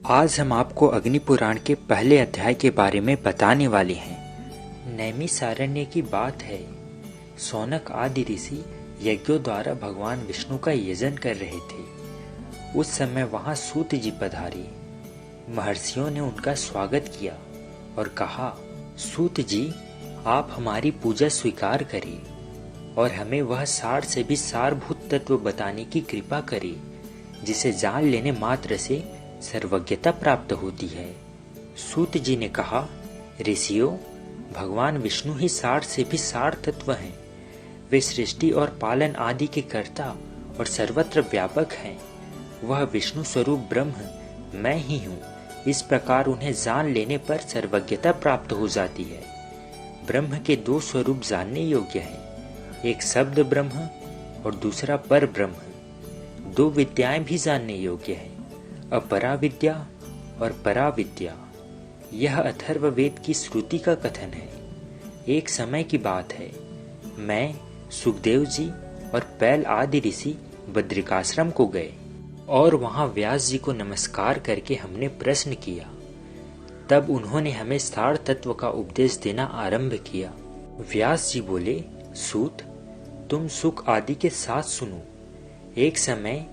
आज हम आपको अग्नि पुराण के पहले अध्याय के बारे में बताने वाले हैं। नैमिषारण्य की बात है। शौनक आदि ऋषि यज्ञों द्वारा भगवान विष्णु का यजन कर रहे थे। उस समय वहां सूत जी पधारे। महर्षियों ने उनका स्वागत किया और कहा, सूत जी, आप हमारी पूजा स्वीकार करें और हमें वह सार से भी सारभूत तत्व बताने की कृपा करें, जिसे जान लेने मात्र से सर्वज्ञता प्राप्त होती है। सूत जी ने कहा, ऋषियों, भगवान विष्णु ही सार से भी सार तत्व हैं। वे सृष्टि और पालन आदि के कर्ता और सर्वत्र व्यापक हैं। वह विष्णु स्वरूप ब्रह्म मैं ही हूँ। इस प्रकार उन्हें जान लेने पर सर्वज्ञता प्राप्त हो जाती है। ब्रह्म के दो स्वरूप जानने योग्य हैं, एक शब्द ब्रह्म और दूसरा पर ब्रह्म। दो विद्याएं भी जानने योग्य हैं, अपरा विद्या और परा विद्या। यह अथर्ववेद की श्रुति का कथन है। एक समय की बात है, मैं, सुखदेव जी और पैल आदि ऋषि बद्रिकाश्रम को गए और वहां व्यास जी को नमस्कार करके हमने प्रश्न किया। तब उन्होंने हमें सार तत्व का उपदेश देना आरंभ किया। व्यास जी बोले, सूत, तुम सुख आदि के साथ सुनो। एक समय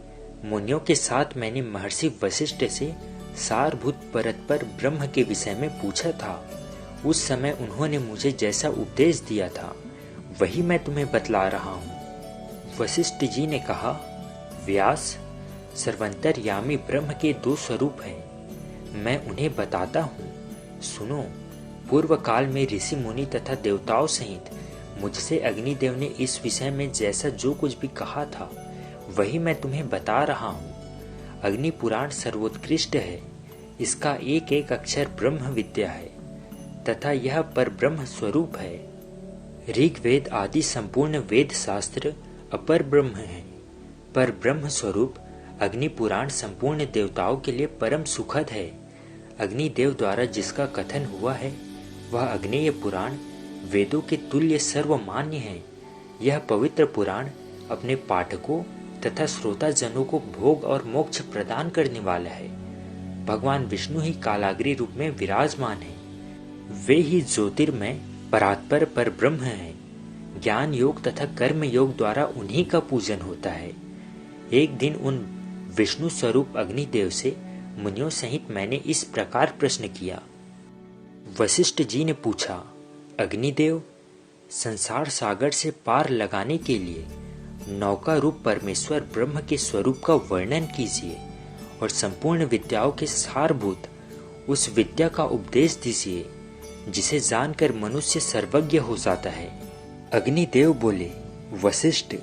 मुनियों के साथ मैंने महर्षि वशिष्ठ से सारभूत परत पर ब्रह्म के विषय में पूछा था। उस समय उन्होंने मुझे जैसा उपदेश दिया था वही मैं तुम्हें बतला रहा हूँ। वशिष्ठ जी ने कहा, व्यास, सर्वंतर्यामी ब्रह्म के दो स्वरूप हैं। मैं उन्हें बताता हूँ, सुनो। पूर्व काल में ऋषि मुनि तथा देवताओं सहित मुझसे अग्निदेव ने इस विषय में जैसा जो कुछ भी कहा था वही मैं तुम्हें बता रहा हूँ। अग्नि पुराण सर्वोत्कृष्ट है। इसका एक एक अक्षर ब्रह्म विद्या है तथा यह पर ब्रह्म स्वरूप है। ऋग्वेद आदि संपूर्ण वेद शास्त्र अपर ब्रह्म है। पर ब्रह्म स्वरूप अग्नि पुराण संपूर्ण देवताओं के लिए परम सुखद है। अग्निदेव द्वारा जिसका कथन हुआ है वह अग्नेय पुराण वेदों के तुल्य सर्वमान्य है। यह पवित्र पुराण अपने पाठकों तथा श्रोता जनों को भोग और मोक्ष प्रदान करने वाला है। भगवान विष्णु ही कालाग्नि रूप में विराजमान है। वे ही ज्योतिर्मय परात्पर पर ब्रह्म हैं। ज्ञान योग तथा कर्म योग द्वारा उन्हीं का पूजन होता है। एक दिन उन विष्णु स्वरूप अग्निदेव से मुनियों सहित मैंने इस प्रकार प्रश्न किया। वशिष्ठ जी ने पूछा, अग्निदेव, संसार सागर से पार लगाने के लिए नौका रूप परमेश्वर ब्रह्म के स्वरूप का वर्णन कीजिए और संपूर्ण विद्याओं के सारभूत उस विद्या का उपदेश दीजिए जिसे जानकर मनुष्य सर्वज्ञ हो जाता है। अग्निदेव बोले, वशिष्ठ,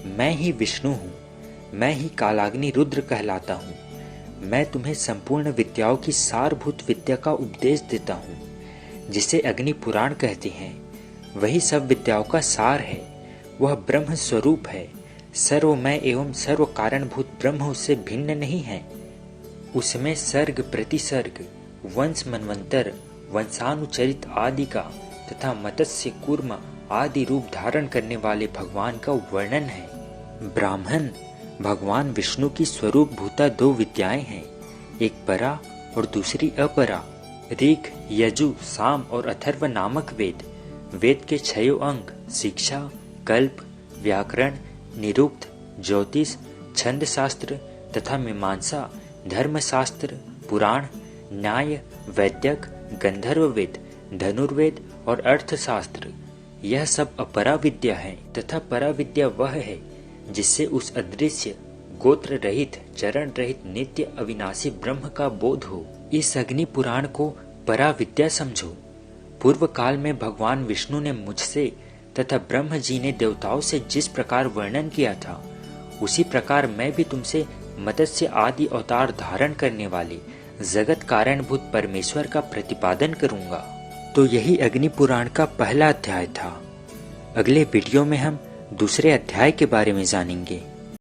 मैं ही विष्णु हूँ। मैं ही कालाग्नि रुद्र कहलाता हूँ। मैं तुम्हें संपूर्ण विद्याओं की सारभूत विद्या का उपदेश देता हूँ, जिसे अग्नि पुराण कहते हैं। वही सब विद्याओं का सार है। वह ब्रह्म स्वरूप है। सर्वमय एवं सर्व कारणभूत ब्रह्म उससे भिन्न नहीं है। उसमें सर्ग प्रतिसर्ग, वंश मनवंतर, वंशानुचरित आदि का तथा मत्स्य कूर्म आदि रूप धारण करने वाले भगवान का वर्णन है। ब्राह्मण, भगवान विष्णु की स्वरूप भूता दो विद्याएं हैं, एक परा और दूसरी अपरा। ऋग, यजु, साम और अथर्व नामक वेद के 6 अंग शिक्षा, कल्प, व्याकरण, निरुक्त, ज्योतिष, छंद शास्त्र तथा मीमांसा, धर्मशास्त्र, पुराण, न्याय, वैद्यक, गंधर्व वेद, धनुर्वेद और अर्थशास्त्र, यह सब अपरा विद्या है। तथा परा विद्या वह है जिससे उस अदृश्य, गोत्र रहित, चरण रहित, नित्य अविनाशी ब्रह्म का बोध हो। इस अग्नि पुराण को परा विद्या समझो। पूर्व काल में भगवान विष्णु ने मुझसे तथा ब्रह्म जी ने देवताओं से जिस प्रकार वर्णन किया था उसी प्रकार मैं भी तुमसे मत्स्य आदि अवतार धारण करने वाले जगत कारणभूत परमेश्वर का प्रतिपादन करूंगा। तो यही अग्नि पुराण का पहला अध्याय था। अगले वीडियो में हम दूसरे अध्याय के बारे में जानेंगे।